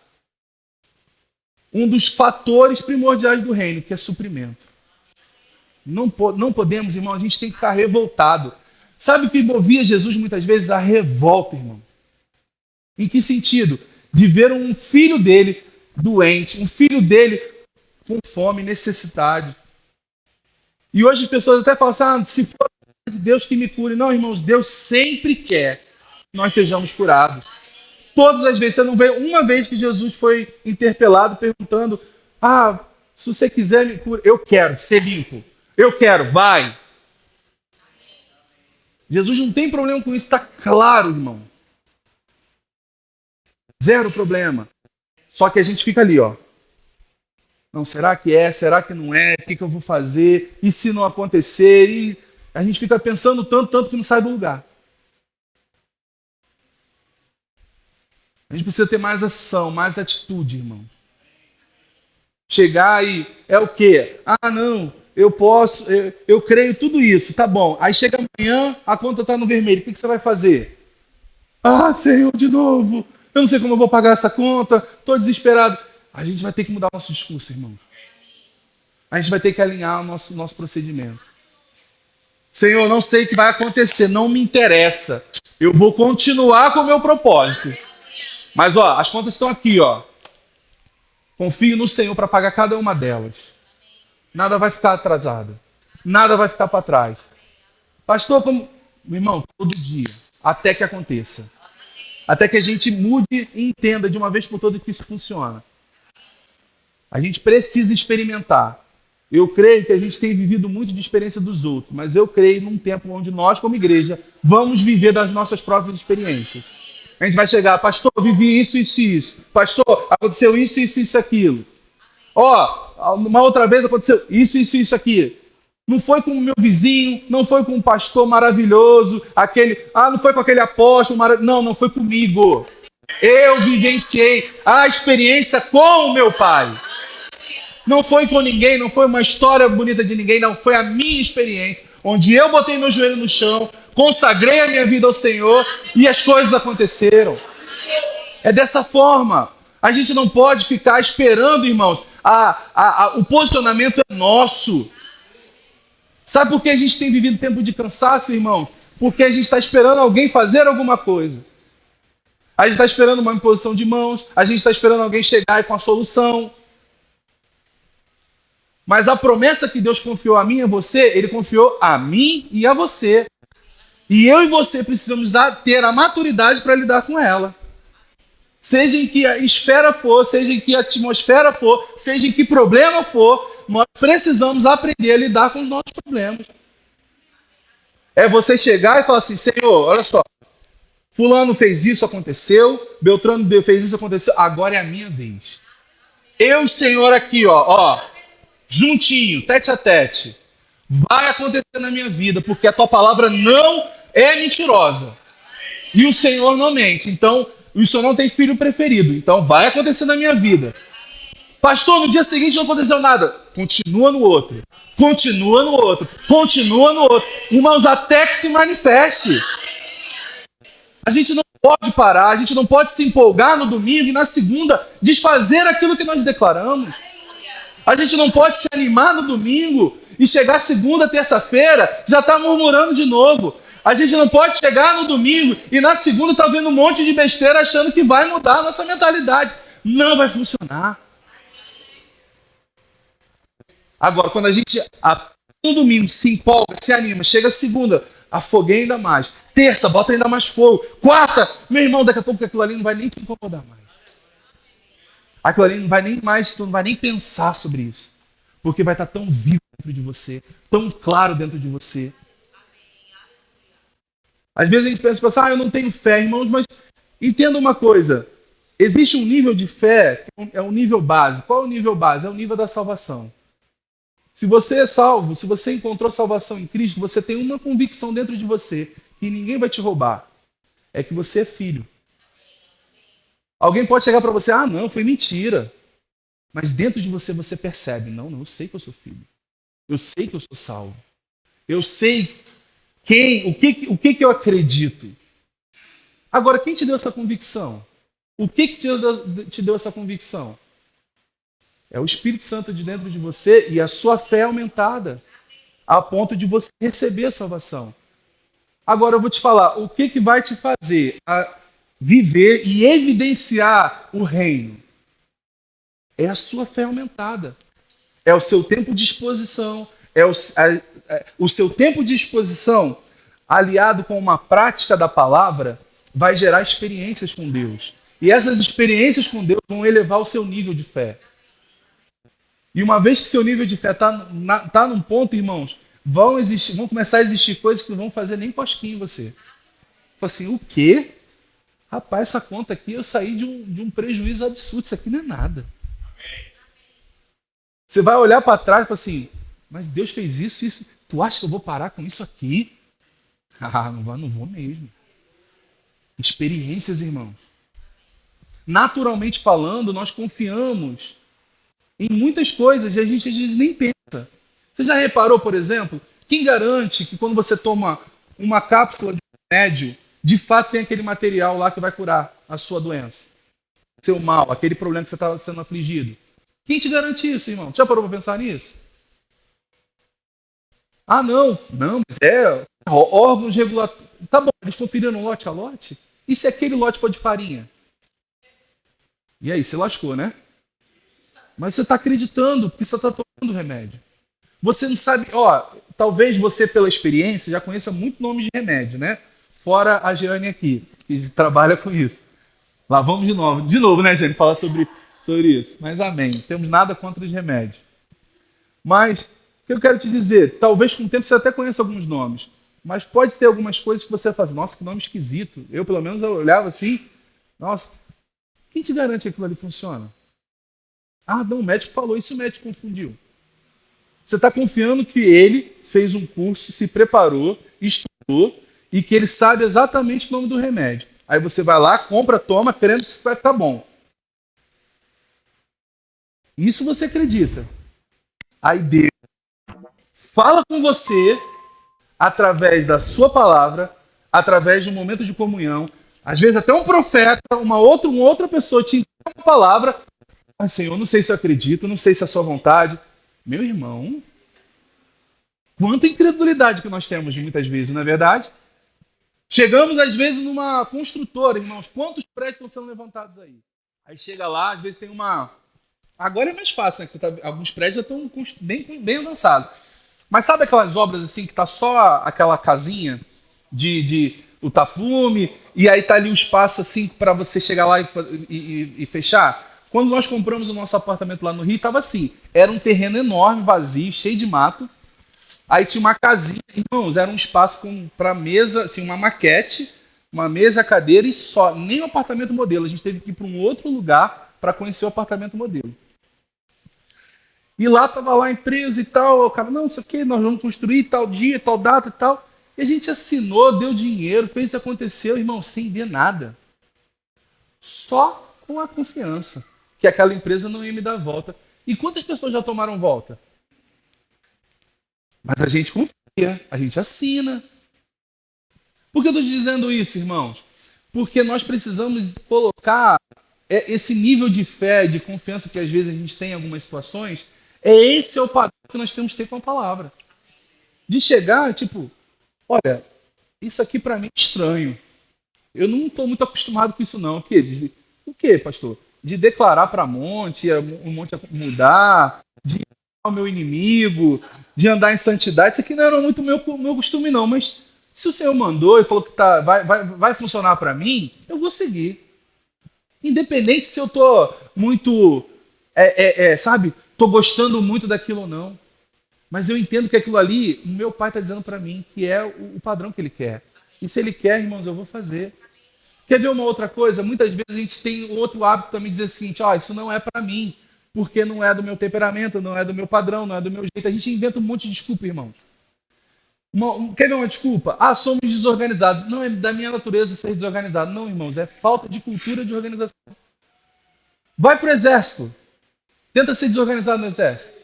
um dos fatores primordiais do reino, que é suprimento. Não podemos, irmão, a gente tem que ficar revoltado. Sabe o que movia Jesus muitas vezes? A revolta, irmão. Em que sentido? De ver um filho dele doente, um filho dele com fome, necessidade. E hoje as pessoas até falam assim, se for de Deus que me cure. Não, irmãos, Deus sempre quer que nós sejamos curados. Todas as vezes, você não vê uma vez que Jesus foi interpelado perguntando, se você quiser me cure, eu quero ser limpo. Eu quero, vai. Jesus não tem problema com isso, está claro, irmão. Zero problema. Só que a gente fica ali, ó. Não, será que é? Será que não é? O que eu vou fazer? E se não acontecer? E a gente fica pensando tanto que não sai do lugar. A gente precisa ter mais ação, mais atitude, irmão. Chegar e é o quê? Não, eu posso, eu creio tudo isso, tá bom. Aí chega amanhã, a conta tá no vermelho, o que você vai fazer? Senhor, de novo, eu não sei como eu vou pagar essa conta, estou desesperado. A gente vai ter que mudar o nosso discurso, irmão. A gente vai ter que alinhar o nosso procedimento. Senhor, não sei o que vai acontecer, não me interessa. Eu vou continuar com o meu propósito. Mas, as contas estão aqui, Confio no Senhor para pagar cada uma delas. Nada vai ficar atrasado. Nada vai ficar para trás. Pastor, meu irmão, todo dia. Até que aconteça. Até que a gente mude e entenda de uma vez por todas que isso funciona. A gente precisa experimentar. Eu creio que a gente tem vivido muito de experiência dos outros, mas eu creio num tempo onde nós, como igreja, vamos viver das nossas próprias experiências. A gente vai chegar, pastor, eu vivi isso, isso e isso. Pastor, aconteceu isso, isso, isso, aquilo. Uma outra vez aconteceu isso, isso, isso, aqui. Não foi com o meu vizinho, não foi com um pastor maravilhoso, não foi com aquele apóstolo maravilhoso. Não foi comigo. Eu vivenciei a experiência com o meu pai. Não foi com ninguém, não foi uma história bonita de ninguém, não. Foi a minha experiência, onde eu botei meu joelho no chão, consagrei a minha vida ao Senhor e as coisas aconteceram. É dessa forma. A gente não pode ficar esperando, irmãos. O posicionamento é nosso. Sabe por que a gente tem vivido tempo de cansaço, irmãos? Porque a gente está esperando alguém fazer alguma coisa. A gente está esperando uma imposição de mãos, a gente está esperando alguém chegar com a solução. Mas a promessa que Deus confiou a mim e a você, Ele confiou a mim e a você. E eu e você precisamos ter a maturidade para lidar com ela. Seja em que a esfera for, seja em que a atmosfera for, seja em que problema for, nós precisamos aprender a lidar com os nossos problemas. É você chegar e falar assim, Senhor, olha só, fulano fez isso, aconteceu, Beltrano fez isso, aconteceu, agora é a minha vez. Eu, Senhor, aqui, juntinho, tete a tete, vai acontecer na minha vida, porque a tua palavra não é mentirosa. E o Senhor não mente. Então, o Senhor não tem filho preferido. Então, vai acontecer na minha vida. Pastor, no dia seguinte não aconteceu nada. Continua no outro. Continua no outro. Continua no outro. Irmãos, até que se manifeste. A gente não pode parar, a gente não pode se empolgar no domingo e na segunda desfazer aquilo que nós declaramos. A gente não pode se animar no domingo e chegar segunda, terça-feira, já está murmurando de novo. A gente não pode chegar no domingo e na segunda tá vendo um monte de besteira achando que vai mudar a nossa mentalidade. Não vai funcionar. Agora, quando a gente no domingo se empolga, se anima, chega segunda, afoguei ainda mais. Terça, bota ainda mais fogo. Quarta, meu irmão, daqui a pouco aquilo ali não vai nem te incomodar mais. Aquilo ali não vai nem mais, tu não vai nem pensar sobre isso. Porque vai estar tão vivo dentro de você, tão claro dentro de você. Às vezes a gente pensa assim, eu não tenho fé, irmãos, mas entenda uma coisa. Existe um nível de fé, é um nível base. Qual é o nível base? É o nível da salvação. Se você é salvo, se você encontrou salvação em Cristo, você tem uma convicção dentro de você, que ninguém vai te roubar. É que você é filho. Alguém pode chegar para você, não, foi mentira. Mas dentro de você, você percebe, não, eu sei que eu sou filho. Eu sei que eu sou salvo. Eu sei o que eu acredito. Agora, quem te deu essa convicção? O que te deu essa convicção? É o Espírito Santo de dentro de você e a sua fé aumentada, a ponto de você receber a salvação. Agora eu vou te falar, o que vai te fazer a viver e evidenciar o reino? É a sua fé aumentada. É o seu tempo de exposição. É o seu tempo de exposição, aliado com uma prática da palavra, vai gerar experiências com Deus. E essas experiências com Deus vão elevar o seu nível de fé. E uma vez que seu nível de fé está num ponto, irmãos, vão começar a existir coisas que não vão fazer nem cosquinha em você. Fala assim, o quê? Rapaz, essa conta aqui eu saí de um prejuízo absurdo, isso aqui não é nada. Você vai olhar para trás e falar assim, mas Deus fez isso. Tu acha que eu vou parar com isso aqui? Não vou mesmo. Experiências, irmãos. Naturalmente falando, nós confiamos em muitas coisas e a gente às vezes nem pensa. Você já reparou, por exemplo, quem garante que quando você toma uma cápsula de remédio, de fato tem aquele material lá que vai curar a sua doença, seu mal, aquele problema que você está sendo afligido? Quem te garante isso, irmão? Já parou para pensar nisso? Não, mas órgãos regulatórios. Tá bom, eles conferiram lote a lote? E se aquele lote for de farinha? E aí, você lascou, né? Mas você está acreditando, porque você está tomando remédio. Você não sabe, talvez você, pela experiência, já conheça muito nomes de remédio, né? Fora a Jeane aqui, que trabalha com isso. Lá vamos de novo. De novo, né, Jeane? Falar sobre isso. Mas amém. Não temos nada contra os remédios. Mas, o que eu quero te dizer, talvez com o tempo você até conheça alguns nomes, mas pode ter algumas coisas que você faz, nossa, que nome esquisito. Eu, pelo menos, eu olhava assim, nossa, quem te garante que aquilo ali funciona? Não, o médico falou isso, o médico confundiu. Você está confiando que ele fez um curso, se preparou, estudou e que ele sabe exatamente o nome do remédio. Aí você vai lá, compra, toma, crendo que isso vai ficar bom. Isso você acredita. Aí Deus fala com você através da sua palavra, através de um momento de comunhão. Às vezes até um profeta, uma outra pessoa te entrega uma palavra. Senhor, não sei se eu acredito, não sei se é a sua vontade. Meu irmão, quanta incredulidade que nós temos muitas vezes, não é verdade? Chegamos às vezes numa construtora, irmãos, quantos prédios estão sendo levantados aí? Aí chega lá, às vezes tem uma... Agora é mais fácil, né? Alguns prédios já estão bem avançados. Mas sabe aquelas obras assim que tá só aquela casinha de o tapume e aí tá ali o espaço assim para você chegar lá e fechar? Quando nós compramos o nosso apartamento lá no Rio, estava assim. Era um terreno enorme, vazio, cheio de mato. Aí tinha uma casinha, irmãos, era um espaço para mesa, assim, uma maquete, uma mesa, cadeira e só. Nem o apartamento modelo. A gente teve que ir para um outro lugar para conhecer o apartamento modelo. E lá estava lá a empresa e tal. O cara, não, isso aqui nós vamos construir tal dia, tal data e tal. E a gente assinou, deu dinheiro, fez isso acontecer, irmão, sem ver nada. Só com a confiança que aquela empresa não ia me dar volta. E quantas pessoas já tomaram volta? Mas a gente confia, a gente assina. Por que eu estou dizendo isso, irmãos? Porque nós precisamos colocar esse nível de fé, de confiança que às vezes a gente tem em algumas situações, esse é o padrão que nós temos que ter com a palavra. De chegar, tipo, olha, isso aqui para mim é estranho. Eu não estou muito acostumado com isso, não. O quê, pastor? De declarar para monte, o monte mudar, de amar o meu inimigo, de andar em santidade. Isso aqui não era muito meu costume, não. Mas se o Senhor mandou e falou que vai funcionar para mim, eu vou seguir. Independente se eu estou muito, sabe, estou gostando muito daquilo ou não. Mas eu entendo que aquilo ali, o meu pai está dizendo para mim que é o padrão que ele quer. E se ele quer, irmãos, eu vou fazer. Quer ver uma outra coisa? Muitas vezes a gente tem outro hábito também de dizer o seguinte, isso não é para mim, porque não é do meu temperamento, não é do meu padrão, não é do meu jeito. A gente inventa um monte de desculpa, irmãos. Quer ver uma desculpa? Somos desorganizados. Não é da minha natureza ser desorganizado. Não, irmãos, é falta de cultura de organização. Vai pro exército. Tenta ser desorganizado no exército.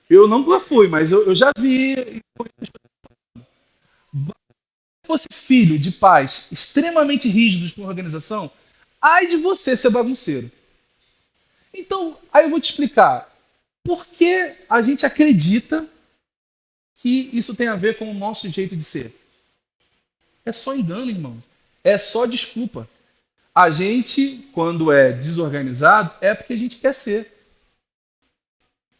Eu nunca fui, mas eu já vi. Se fosse filho de pais extremamente rígidos com a organização, ai de você ser bagunceiro. Então, aí eu vou te explicar. Por que a gente acredita que isso tem a ver com o nosso jeito de ser? É só engano, irmãos. É só desculpa. A gente, quando é desorganizado, é porque a gente quer ser.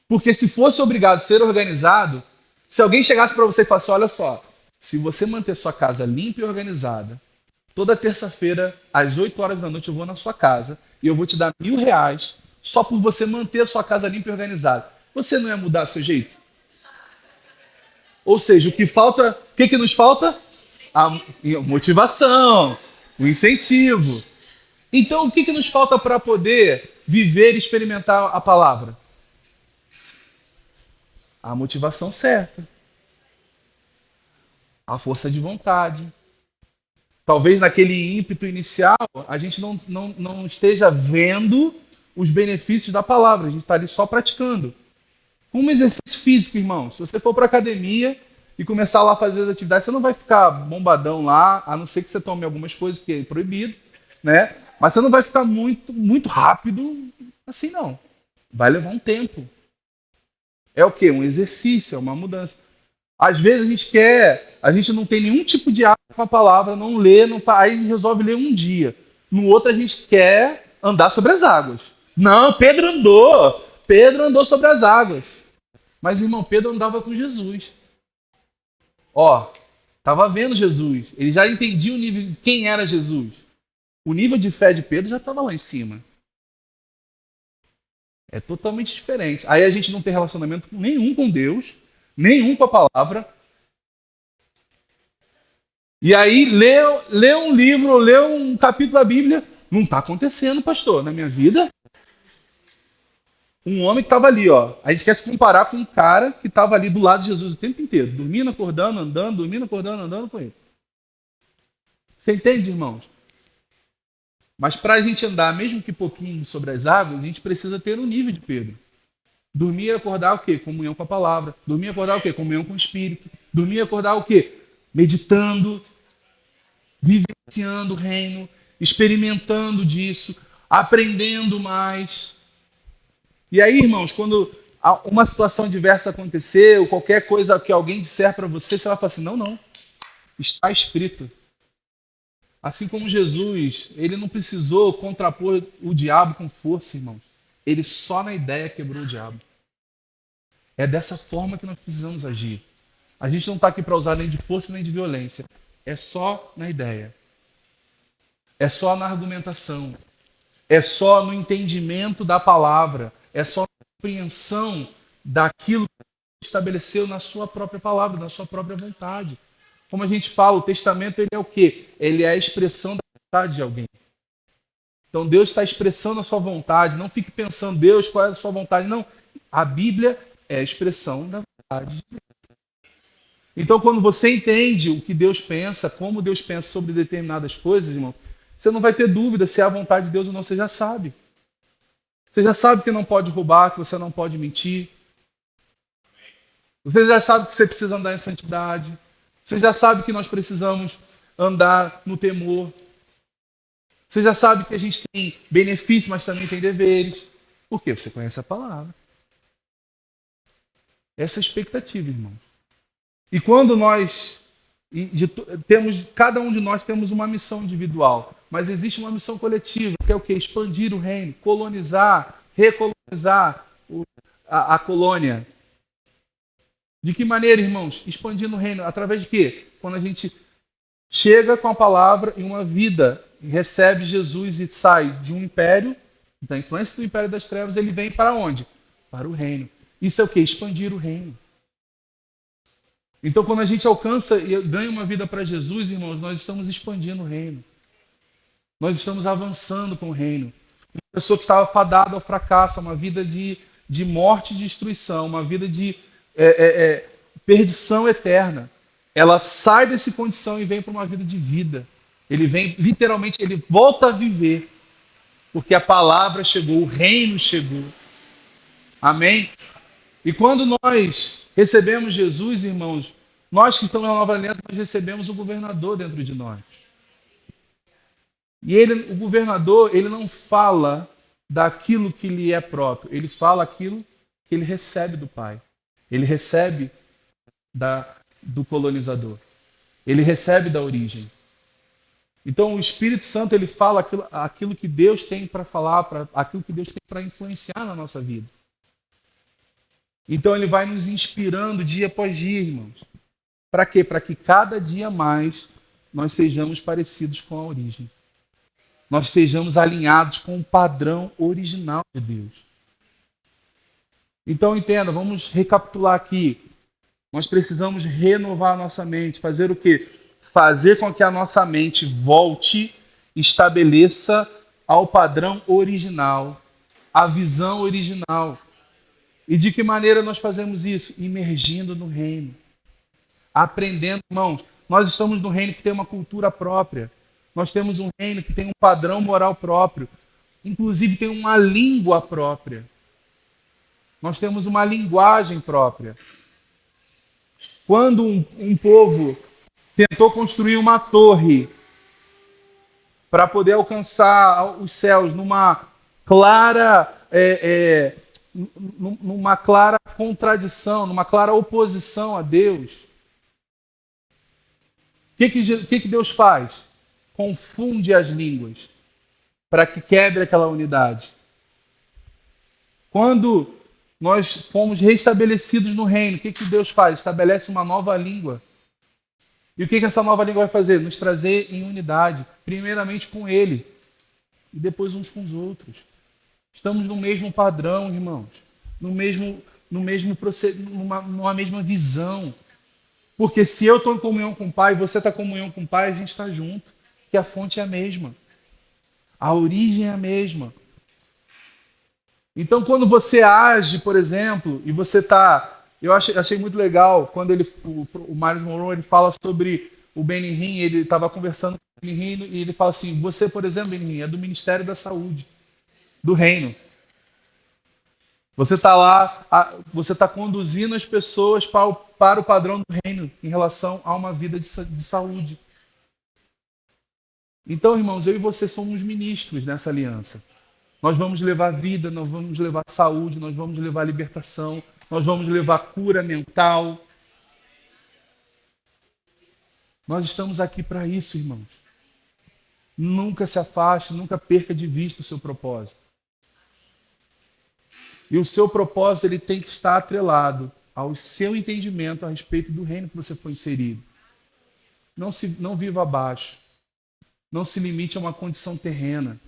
Porque se fosse obrigado a ser organizado, se alguém chegasse para você e falasse, olha só, se você manter sua casa limpa e organizada, toda terça-feira, às 8 horas da noite, eu vou na sua casa e eu vou te dar R$1.000 só por você manter a sua casa limpa e organizada. Você não ia mudar seu jeito? Ou seja, o que nos falta? A motivação, o incentivo. Então, o que nos falta para poder viver e experimentar a palavra? A motivação certa. A força de vontade. Talvez naquele ímpeto inicial a gente não esteja vendo os benefícios da palavra, a gente está ali só praticando. Como exercício físico, irmão, se você for para a academia e começar lá a fazer as atividades, você não vai ficar bombadão lá, a não ser que você tome algumas coisas que é proibido, né? Mas você não vai ficar muito, muito rápido assim, não. Vai levar um tempo. É o quê? Um exercício, é uma mudança. Às vezes a gente não tem nenhum tipo de hábito com a palavra, não lê, não faz, aí a gente resolve ler um dia. No outro a gente quer andar sobre as águas. Não, Pedro andou sobre as águas. Mas, irmão, Pedro andava com Jesus. Estava vendo Jesus. Ele já entendia o nível de quem era Jesus. O nível de fé de Pedro já estava lá em cima. É totalmente diferente. Aí a gente não tem relacionamento nenhum com Deus, nenhum com a palavra. E aí lê um livro, lê um capítulo da Bíblia. Não está acontecendo, pastor, na minha vida. Um homem que estava ali, a gente quer se comparar com um cara que estava ali do lado de Jesus o tempo inteiro, dormindo, acordando, andando, dormindo, acordando, andando com ele. Você entende, irmãos? Mas para a gente andar, mesmo que pouquinho, sobre as águas, a gente precisa ter um nível de Pedro. Dormir e acordar o quê? Comunhão com a palavra. Dormir e acordar o quê? Comunhão com o Espírito. Dormir e acordar o quê? Meditando, vivenciando o reino, experimentando disso, aprendendo mais. E aí, irmãos, quando uma situação diversa acontecer, ou qualquer coisa que alguém disser para você, você vai falar assim, não, está escrito. Assim como Jesus, ele não precisou contrapor o diabo com força, irmãos. Ele só na ideia quebrou o diabo. É dessa forma que nós precisamos agir. A gente não está aqui para usar nem de força nem de violência. É só na ideia. É só na argumentação. É só no entendimento da palavra. É só na compreensão daquilo que Deus estabeleceu na sua própria palavra, na sua própria vontade. Como a gente fala, o testamento ele é o quê? Ele é a expressão da vontade de alguém. Então Deus está expressando a sua vontade. Não fique pensando, Deus, qual é a sua vontade. Não. A Bíblia é a expressão da vontade de Deus. Então quando você entende o que Deus pensa, como Deus pensa sobre determinadas coisas, irmão, você não vai ter dúvida se é a vontade de Deus ou não, você já sabe. Você já sabe que não pode roubar, que você não pode mentir. Você já sabe que você precisa andar em santidade. Você já sabe que nós precisamos andar no temor. Você já sabe que a gente tem benefícios, mas também tem deveres. Por quê? Você conhece a palavra. Essa é a expectativa, irmãos. E quando nós cada um de nós temos uma missão individual, mas existe uma missão coletiva, que é o quê? Expandir o reino, colonizar, recolonizar a colônia. De que maneira, irmãos? Expandindo o reino. Através de quê? Quando a gente chega com a palavra em uma vida, recebe Jesus e sai de um império, da influência do império das trevas, ele vem para onde? Para o reino. Isso é o quê? Expandir o reino. Então, quando a gente alcança e ganha uma vida para Jesus, irmãos, nós estamos expandindo o reino. Nós estamos avançando com o reino. Uma pessoa que estava fadada ao fracasso, uma vida de morte e destruição, uma vida de perdição eterna. Ela sai dessa condição e vem para uma vida de vida. Ele vem, literalmente, ele volta a viver. Porque a palavra chegou, o reino chegou. Amém? E quando nós recebemos Jesus, irmãos, nós que estamos na nova aliança, nós recebemos o governador dentro de nós. E o governador, ele não fala daquilo que lhe é próprio, ele fala aquilo que ele recebe do Pai. Ele recebe do colonizador. Ele recebe da origem. Então o Espírito Santo, ele fala aquilo que Deus tem para falar, aquilo que Deus tem para influenciar na nossa vida. Então ele vai nos inspirando dia após dia, irmãos. Para quê? Para que cada dia mais nós sejamos parecidos com a origem. Nós estejamos alinhados com o padrão original de Deus. Então entenda, vamos recapitular aqui. Nós precisamos renovar a nossa mente. Fazer o quê? Fazer com que a nossa mente volte, estabeleça ao padrão original, a visão original. E de que maneira nós fazemos isso? Imergindo no reino. Aprendendo, irmãos. Nós estamos no reino que tem uma cultura própria. Nós temos um reino que tem um padrão moral próprio. Inclusive tem uma língua própria. Nós temos uma linguagem própria. Quando um povo tentou construir uma torre para poder alcançar os céus numa clara contradição, numa clara oposição a Deus, o que Deus faz? Confunde as línguas para que quebre aquela unidade. Quando nós fomos restabelecidos no reino, o que Deus faz? Estabelece uma nova língua. E o que essa nova língua vai fazer? Nos trazer em unidade, primeiramente com Ele, e depois uns com os outros. Estamos no mesmo padrão, irmãos, numa mesma visão. Porque se eu estou em comunhão com o Pai, você está em comunhão com o Pai, a gente está junto, que a fonte é a mesma. A origem é a mesma. Então, quando você age, por exemplo, e você está... Eu achei muito legal quando o Miles Monroe ele fala sobre o Benny Hinn, ele estava conversando com o Benny Hinn e ele fala assim, você, por exemplo, Benny Hinn, é do Ministério da Saúde, do Reino. Você está lá, você está conduzindo as pessoas para o padrão do Reino em relação a uma vida de saúde. Então, irmãos, eu e você somos ministros nessa aliança. Nós vamos levar vida, nós vamos levar saúde, nós vamos levar libertação, nós vamos levar cura mental. Nós estamos aqui para isso, irmãos. Nunca se afaste, nunca perca de vista o seu propósito. E o seu propósito ele tem que estar atrelado ao seu entendimento a respeito do reino que você foi inserido. Não viva abaixo. Não se limite a uma condição terrena.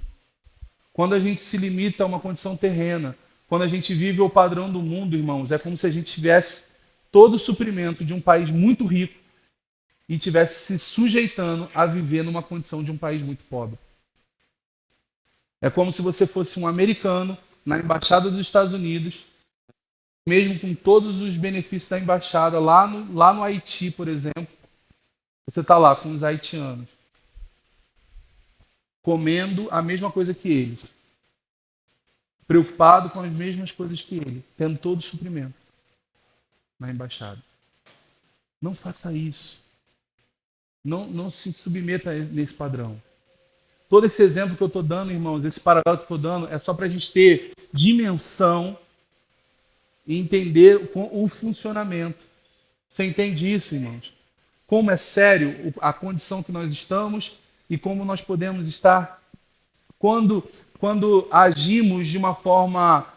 Quando a gente se limita a uma condição terrena, quando a gente vive o padrão do mundo, irmãos, é como se a gente tivesse todo o suprimento de um país muito rico e estivesse se sujeitando a viver numa condição de um país muito pobre. É como se você fosse um americano na embaixada dos Estados Unidos, mesmo com todos os benefícios da embaixada, lá no Haiti, por exemplo, você está lá com os haitianos, comendo a mesma coisa que eles, preocupado com as mesmas coisas que ele, tendo todo o suprimento na embaixada. Não faça isso. Não se submeta nesse padrão. Todo esse exemplo que eu estou dando, irmãos, esse paralelo que eu estou dando, é só para a gente ter dimensão e entender o funcionamento. Você entende isso, irmãos? Como é sério a condição que nós estamos e como nós podemos estar quando agimos de uma forma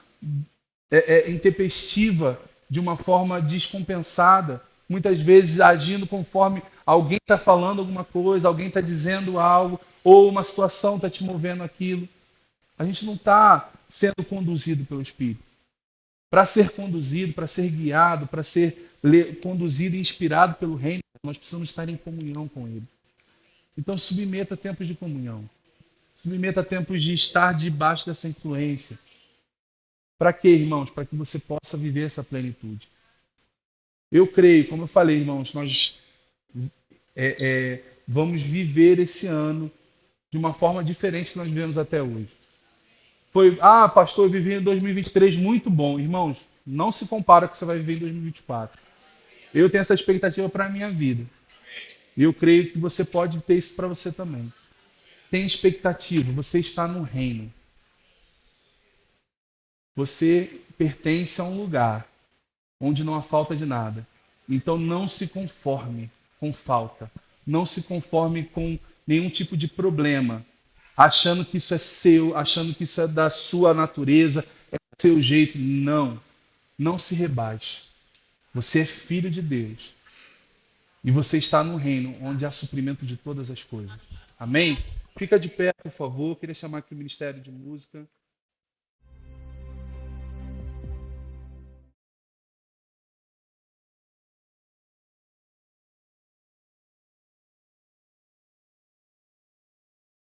intempestiva, de uma forma descompensada, muitas vezes agindo conforme alguém está falando alguma coisa, alguém está dizendo algo, ou uma situação está te movendo aquilo. A gente não está sendo conduzido pelo Espírito. Para ser conduzido, para ser guiado, para ser conduzido e inspirado pelo Reino, nós precisamos estar em comunhão com Ele. Então submeta a tempos de comunhão. Submeta a tempos de estar debaixo dessa influência. Para quê, irmãos? Para que você possa viver essa plenitude. Eu creio, como eu falei, irmãos, nós vamos viver esse ano de uma forma diferente que nós vivemos até hoje. Pastor, eu vivi em 2023 muito bom. Irmãos, não se compara com o que você vai viver em 2024. Eu tenho essa expectativa para a minha vida. E eu creio que você pode ter isso para você também. Tem expectativa, você está no reino. Você pertence a um lugar onde não há falta de nada. Então não se conforme com falta. Não se conforme com nenhum tipo de problema. Achando que isso é seu, achando que isso é da sua natureza, é do seu jeito. Não. Não se rebaixe. Você é filho de Deus. E você está no reino onde há suprimento de todas as coisas. Amém? Fica de pé, por favor. Eu queria chamar aqui o Ministério de Música.